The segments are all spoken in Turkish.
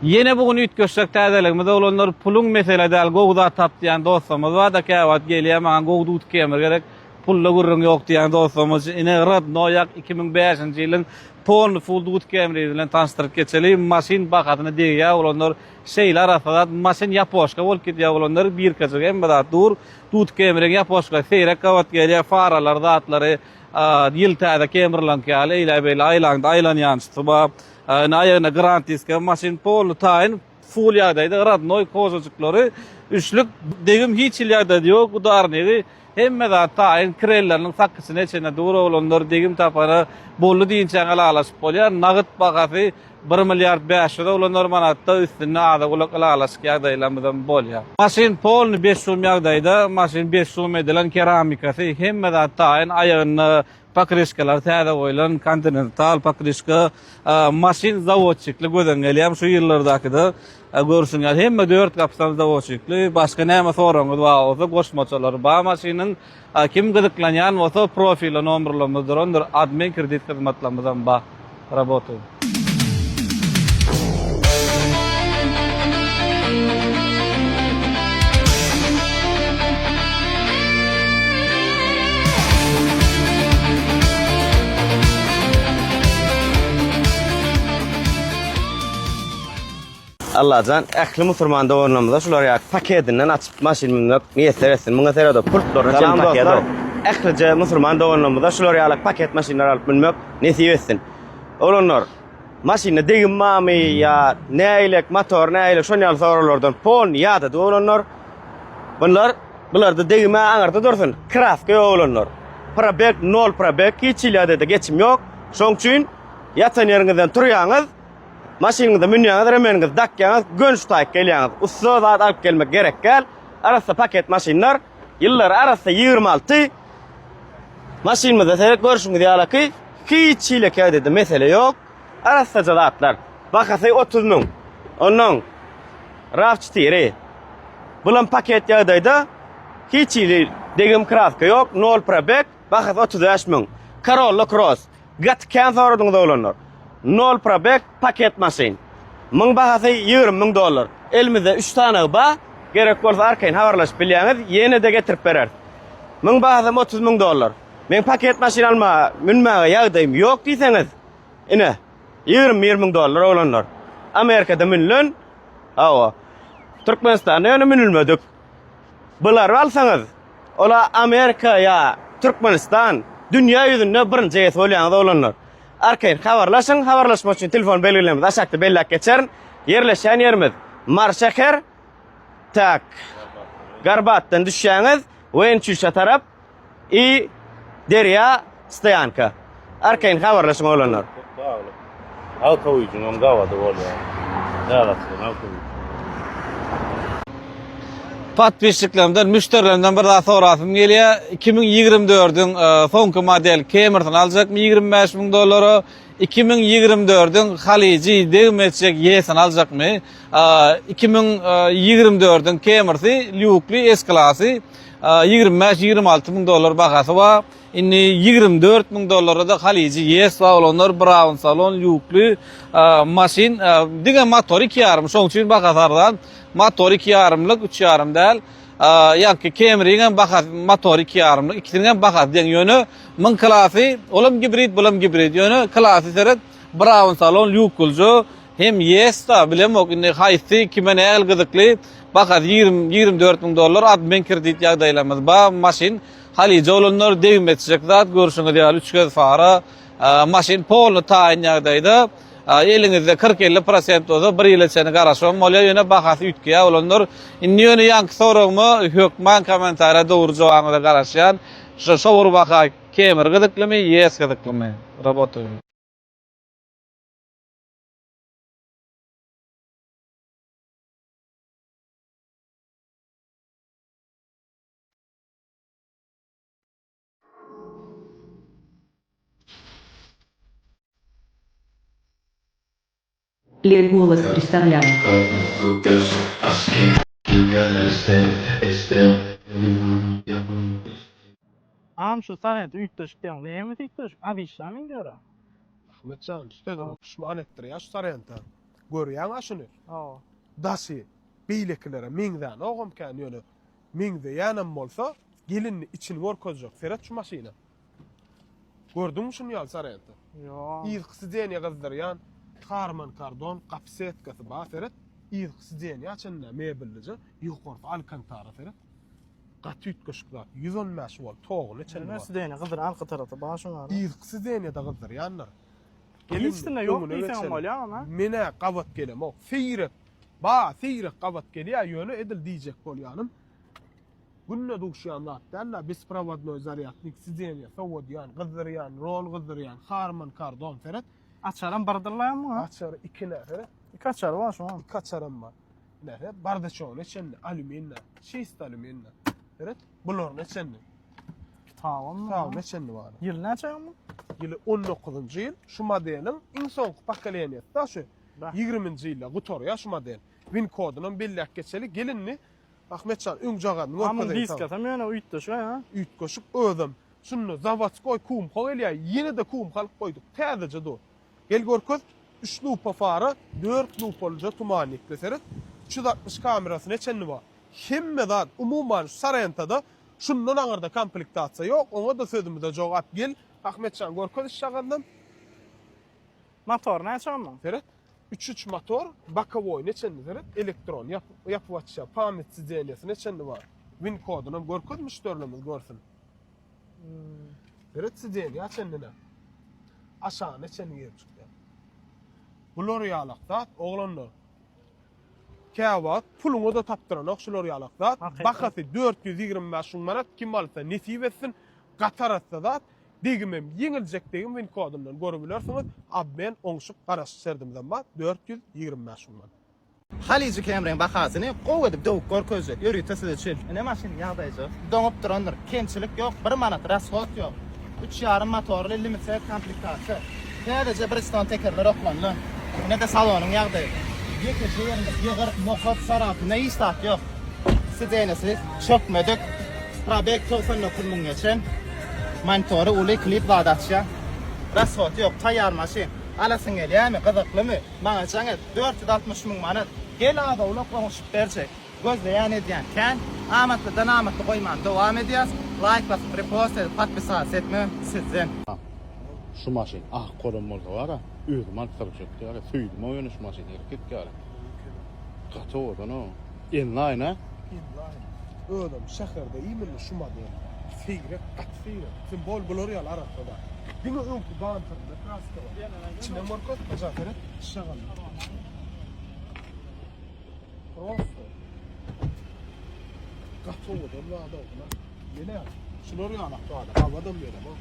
Yine bugün ütköşlük täzeligimizde olanlar pulun mesele däl gowda tapdýan dostumuz var da käwat gelýär maňa gowda utkemer gerek pulla gurrun ýok diýen dostumuz ine rad noyak 2005-nji ýylyň pol full utkemeri bilen tanıştyryp geçeli maşin bakatyny diýýär olanlar şeýler arasynda maşin ýapoşka bolup gitýär olanlar bir kaçak embedat dur utkemeri ýapoşka seýrek gawat gelýär faralar zatlary ýyltäde kemerlen käle ýa bel aýlanýan şuba naýyna garantiska maşin pol taýyn full ýagdaýda radnoy kozajyklary üçlük degim hiç ýagdaýda ýok udarnygy hemme da taýyn krelleriniň sakkysyna içine dura olanlar degim tapana bollu diýinçe alalaşyp bolýar nagyt bagasy 1 milliard 500 olanlar manatda üstüne ada ulak alalaşyp ýagdaýlarymyzdan bolýar. Maşin polny 5 soum ýagdaýda maşin 5 soum edilen keramikasy hemme da taýyn aýagyny pakriskalar täze goýulan kontinental pakriska maşin zavodçykly gözen gelýär şu ýyllardakyda görüşüňiz hemme 4 kapsam zavodçykly başga näme soraňyz bar bolsa goşmaçalar bar maşynyň kim gydyklanýan bolsa profili nomerlerimiz ondur admin kredit hyzmatlarymyzdan bar работаю. Allah'tan ähli musulman dowrunymyzda şular ýa paketinden açyp maşynymyny niýetler etsin. Muňa serede pultlaryny jan dostlar. Ählice musulman dowrunymyzda şular ýa paket maşynlar alyp bilmek nesip etsin. Olanlar maşyny degim mamy ýa näýlek motor näýlek şonýal soralardan pol ýa-da olanlar bularda degime aňarda dursun. Kraska olanlar. Probek 0 probek hiç ýa-da geçim ýok. Şoň üçin ýatan ýeriňizden turýaňyz maşynyňyzda minýäňiz, remeniňiz dakýaňyz, gönç taýyp gelýäňiz. Ussuz zat alyp gelmek gerek gel. Arasda paket maşynlar, ýyllar arasda 26 maşynymyzda serek görüşüňiz ýalaky, hiç ýylekäde mesele ýok. Arasda zatlar. Bakasy 30 000. Onuň rafçytyry. Bulan paket ýagdaýda hiç degim kraska ýok, 0 probek, bakasy 35 000. Corolla Cross, gatkan soradyňyz olanlar. 0 probek paket maşyn. Muň bahasy $20,000. Elimizde 3 tane ba, gerek bolsa arkaýyn habarlaşyp bilýäňiz, ýene de getirip berer. Muň bahasy $30,000. Men paket maşyn alma, minmäge ýagdaýym ýok diýseňiz, ine $20,000 olanlar. Amerikada minlen, awa. Türkmenistanda ýöne minilmedik. Bular alsaňyz, ola Amerika ýa Türkmenistan dünýä ýüzünde birinji ýet bolýan olanlar. Arkaýyn habarlaşmak üçin telefon belgilemez. Aşakda bellak geçerin. Yerleşen yerimiz Marşeher tak Garbatdan düşýäňiz, Wenchusha tarap i Derya Stoyanka. Arkaýyn habarlaşyň olanlar. Autowyjun on gawada bolýar. Patpisliklerimden, müşterilerimden bir daha sorasım gelýär. 2024'ün soňky model Cameron aljakmy $25,000, 2024'ün Halici degmeçek ýesen aljakmy? 2024'ün Camerony Luke'ly S-klasy $25-26,000 bahasy bar. Inni $24,000 da Halici yes bar olanlar Brown salon Luke'ly maşyn digen motor 2,5 şoň üçin bahasardan motor 2,5lik 3,5 däl. Ýa-ki Camry'ň bahasy motor 2,5lik, ikisiniň bahasy diýen ýöne min klasy, olam hibrid, bulam hibrid ýöne klasy seret Brown salon Luke'ly hem yes da bilemok inni haýsy kime näil gyzykly bahasy $24,000 admin kredit ýagdaýlarymyz bar. Maşyn Halice olanlar degim etjek zat görüşüňiz ýaly 3 göz fara maşyn polny taýyn ýagdaýda elinizde 40-50% olsa 1 ýyl içinde garaşam bolýar ýöne bahasy ütkeýär olanlar inni ýöne ýanky soragmy hökman kommentara dogry jogabyňyza garaşýan şowur baha kemer gyzyklymy ýes gyzyklymy работаю. Лер голос представляет. Am şu sanet ütdeşden lemi tikdeş avişlamin göre. Ahmet Can, işte de pişman ettir ya şu sarayanta. Görýän aşyny. O. Daşy beýleklere miňden ogam kan ýöne. Miňde ýanam bolsa, gelinni içini gorkozjak. Ferhat şu maşyna. Gördüňmi şunu ýal sarayda? Yo. İzqisijen ýagzdyrýan karman kardon kapsetkasy bar Ferhat. İzqisijen ýaçynda mebellice ýukarda alkantara Ferhat. Gatyt köşklar 115 volt toğun içinde. Näse diýene gyzyr arka tarapda başyňa. İzqisijen ýa-da gyzdyrýanlar. Üstünde yok diýsen bolýar ama. Mene gabat gelem o. Feýrek gabat gelýär ýöne edil diýjek bolýanym. Günne duşýanlar dälla besprovodnoy zaryadnik sidenýa sowodýan, gyzdyrýan, rol gyzdyrýan, harman kardon Ferhat. Açaram bardyrlaýarmy? Açar 2 näfer. Kaçar var şu an. Kaçarım var. Näher bardaçoň içinde alüminle, şeýst alüminle. Ferhat bular içinde. Tamam. Tamam içinde var. Ýyl näçämi? Ýyly 19-njy ýyl şu modeliň iň soňky pakaliýany şu 20-nji ýylda gutorýa şu model. Win kodunyň belläk geçeli gelinni Ahmetcan öňjagany Ama diska tam ýöne uytdy şu ha. üýt goşup ödüm. Şunu zavatskoy kum goýelýär, ýene de kum halyp goýduk. Täzece do. Gel görköz 3 lupa fara, 4 lupolja tumanlikle seret. 360 kamerasyny neçenli bar. Hemme zat umuman Sarayentada şundan aňyrda komplektasiýa ýok. Oňa da sözümde jogap gel. Ahmetcan görköz işçagandym. Motor näçämi? Seret 3 motor, bakovoy neçenli seret, elektron yapıwatça, pamit sideniyesi neçenli bar. Win koduny görköz müşterilerimiz görsün. Seret sideniýa açendine. Aşağı neçenli ýer çykdy. Bular ýalakda oglanlar. Käwat puluňy da tapdyran okşular ýalakda. Bakasy 425 manat kim alsa nesip etsin, gatar atsa da degimem ýeňiljek degim win kodundan görebilirsiniz. Abben oňşup garaş serdimden bak 425 manat. Halici Kemreň bahasyny gow edip dowuk görkezek. Ýöri tesleçil. Ene maşyn ýagdaýjy. Doňup durandyr. Kemçilik ýok, 1 manat rasxot ýok. 3,5 motorly limiter komplektasiýa. Sadece bir ston tekerler oklanly. Ene de salonyň ýagdaýy. Ýekeci ýerinde ýygyr mohat sarapy ne istat ýok. Sidenesi çökmedik. Probek 99 000 geçen. Monitory uly klip wadatça. Rasxot ýok, taýýar maşyn. Alasyn gelýärmi, gyzyklymy? Maňa jaňa 460 000 manat. Gel ada ulaklaşyp berjek. Gözleýän edýän kan amatly danamatly goýman dowam edýäs. Like basyp repost edip podpisat etme sizden. Şu maşin kolum bolsa var ha. Özüman tarjykdy ýa-da süýdüm oýuny şu maşin erkek ýa-da. Gatow no. Inline. Ödüm şäherde iýmeli şu model. Feýrek gat feýrek. Symbol bular ýal arasynda. Diňe öňkü bantyrda kraska bar. İçine morkot ejatary şagal. Prosto. Gatow da adamna. Ýene şular ýalakda adam ýere bu.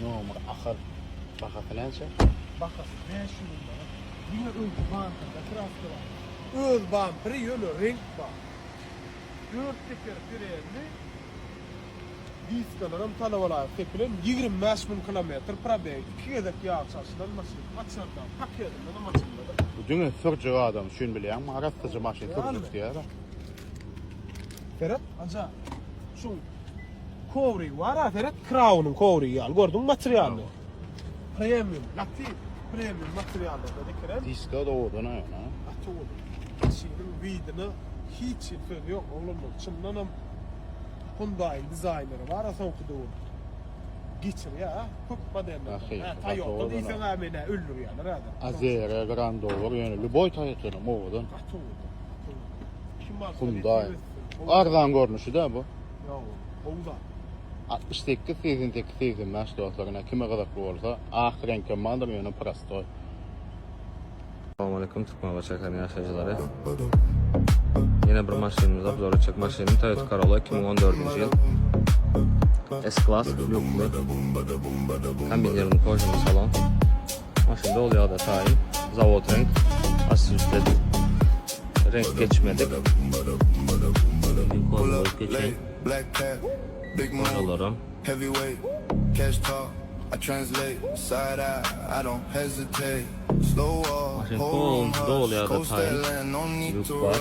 No, mar ahar. Baha falança. Bakasy 500 000 manat. Diňe öňkü bantyrda kraska bar. Öz bamperi ýöne renk bar. 4 teker freni diskalaram talabalar tekilen 25 000 kilometr probeg 2 gezek ýağ çarşydan maşyn açardan paketden maşynda. Bu düňe sürjü adam şün bilýärmi? Arastaja maşyn sürjükdi ýa-da. Ferhat aja şu kovri var ha Ferhat Crown'un kovri ýal gördüň materialy. Premium, latif premium materialy dedikiren. Diska da odan ýa-da. Atol. Şeýle widini hiç söz ýok oğlum. Çyndanam Hyundai dizaynery var asoňky dowur. Geçir ya, köp modeller. Toyota diýsen ämene öldür ýa-da rada. Azera Grand Rover ýöne Luboy Toyota'ny mowadan. Hyundai. Ardan görnüşi da bu. Ýok, owda. 68 88 maş dostlaryna kime gazak bolsa, ahrenke mandyr ýöne prostoy. Assalamu alaikum, Türkmen Başakları'nın yaşayıcıları. Yine bir maşinimiz, obzor edecek maşinin Toyota Corolla 2014 yıl. S-Class, lüklü. Kombinirinin koşulu salon. Maşinde oluyor da tayin. Zavod renk. Asistli. Renk geçmedik. Lincoln geçeyim. Maşallarım. I translate, side eye, I don't hesitate. Slow walk, Maşin hold kol oluyor da coast that tayin. land, no need Lük to var. rush.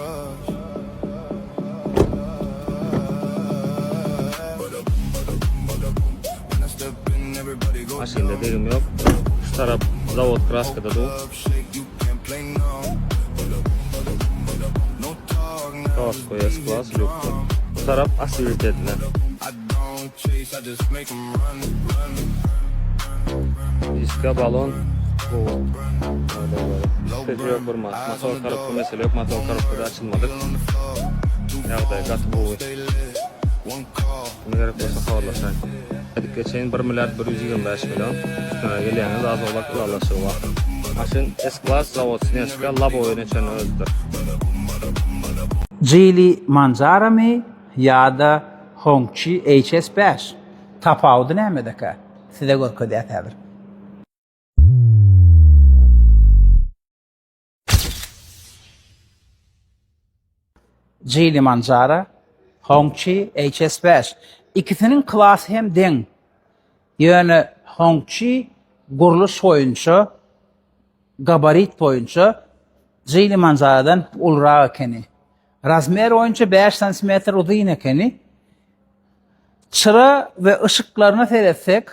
When I step in, everybody go Maşinde derim yok. taraf zavod kraskada du. Kasko S-Class lukta. Bu taraf asilitetli. Diska balon. Petrol kurmaz. Motor karabı mesele yok. Motor karabı da açılmadı. Yağday katı bu. Bunu gerek olsa havalaşan. Geçen 1 milyard 125 milyon. Üstüne geliyeniz az olak ulaşı var. Maşın S-Class zavod sineska labo yöneteni özdür. Geely Manzara mı ya da Hongqi HS5? Tapawdy näme Size görkezdi häzir. Geely Manzara, Hongqi HS5. İkisinin klasy hem deň. Ýöne Hongqi guruluş boýunça, gabarit boýunça Geely Manzara'dan ulra ekeni. Razmer boýunça 5 cm uzyn ekeni. Çıra ve ışıklarına seyretsek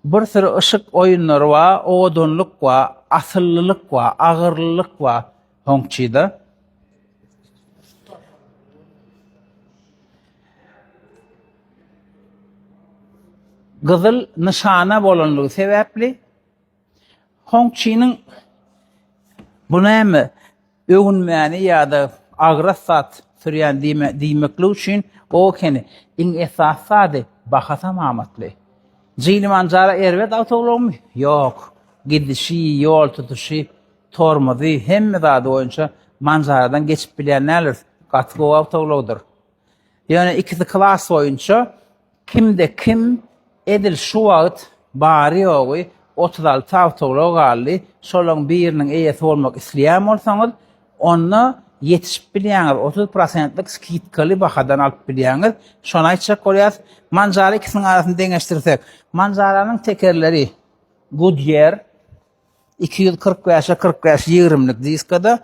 bir sürü ışık oyunları var, odunluk var, asıllılık var, ağırlılık var Hongqi'de. Kızıl nişana bolanlığı sebepli Hongqi'nin bu näme öňünmäni ýa-da agrasat sürýän diýmekli üçin o keni iň esasady baha tamamatly. Geely Manzara erwet awtogolmy? Ýok. Gidişi, ýol tutuşy, tormozy hemme zady boýunça Manzaradan geçip bilýänler gatgy awtogoldur. Ýöne ikisi klas boýunça kimde kim edil şu wagt bary ýogy 36 awtogol galdy, şolaň biriniň eýesi bolmak isleýän bolsaňyz, onu yetişip bilýäňiz 30%lik skitkaly bahadan alyp bilýäňiz. Şonu aýtjak bolýar. Manzara ikisiniň arasyny deňeşdirsek, Manzaranyň tekerleri Goodyear 245-45 20'lik diskada,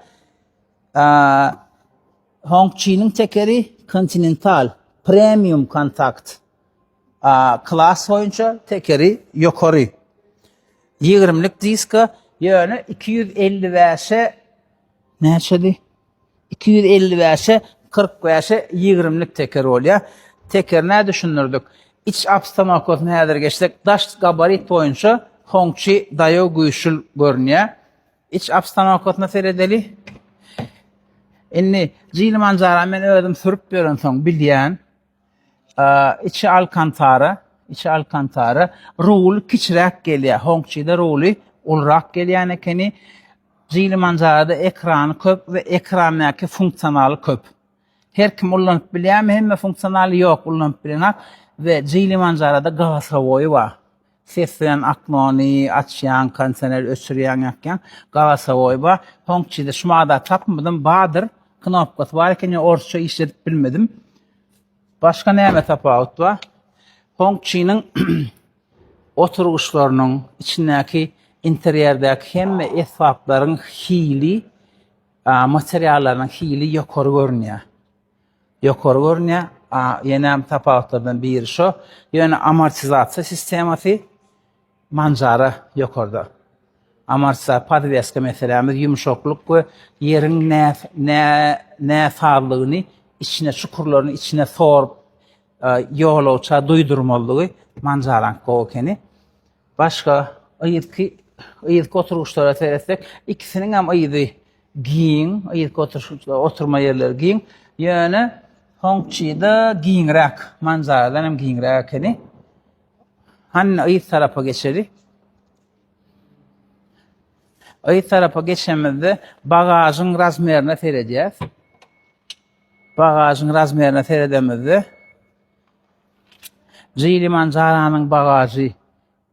Hongqi'nin tekeri Continental Premium Contact klas boýunça tekeri ýokary 20'lik diska, ýöne 255'e näçedi? 255'e 45'e 20'lik teker bolýar. Teker näde düşünürdik? İç abstanakosyny häzir geçsek, daş gabarit boýunça Hongqi daýo güýçlü görünýär. İç abstanakosyna seredeli. Inni Geely Manzara men özüm sürüp beren soň bilýän, içi alkantara, rul kiçirek gelýär. Hongqi'de ruly ulrak gelýän ekeni. Geely Manzara'da ekranı köp ve ekrandaky funksionaly köp. Her kim ullanyp bilýärmi? Hemme funksionaly ýok ullanyp bilýän ve Geely Manzara'da gaz hawaý bar. Seslen aknony, açýan, kondisioner öçürýän ýakýan gaz hawaý bar. Hongqi'de şumada tapmadım, badyr knopkasy bar eken, orçça işledip bilmedim. Başka näme tapawut bar? Hongqi'nin oturuşlarynyň içindäki interierdäki hemme esbaplaryň hili, materiallaryň hili ýokary görünýär. Ýokary görünýär. Ýene tapawutlardan biri şu, ýöne amortizasiýa sistemasy Manzara ýokarda. Amortizasiýa podveska meselemiz ýumşaklyk we ýeriň näsarlygyny içine çukurlaryny içine sorup ýolawça duýdurmalygy Manzaranyň kokeni. Başga ýyzky oturuşlara seyretsek, ikisiniň hem ýyzy giň, ýyzky oturuşlara oturma ýerleri giň. Ýöne Hongqi'de giňrek, Manzaradan hem giňrek ekeni. Hanna ýyz tarafa geçeri. Ýyz tarafa geçemizde bagażyň razmerine seredýäs. Bagażyň razmerine seredemizde Geely Manzaranyň bagaży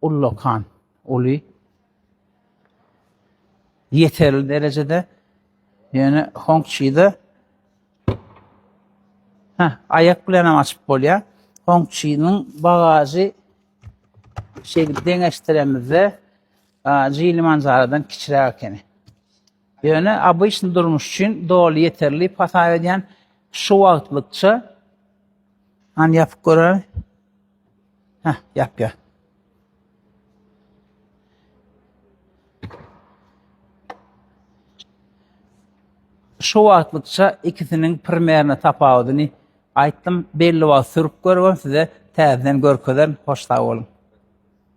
ullokan, uly yeterli derecede. Yani Hongqi'de ayak bilen açıp bolýar. Hongqi'nin bagaży deňeşdiremizde Geely Manzara'dan kiçirek ekeni. Yani abyşny durmuş üçin dolu yeterli pasap edýän şu wagtlykça ýapyp görä. Yap. şu wagtlykça ikisiniň primerini tapadyny aýtdym. Belli wagt sürüp görgän size täzeden görkezem. Hoş sag bolun.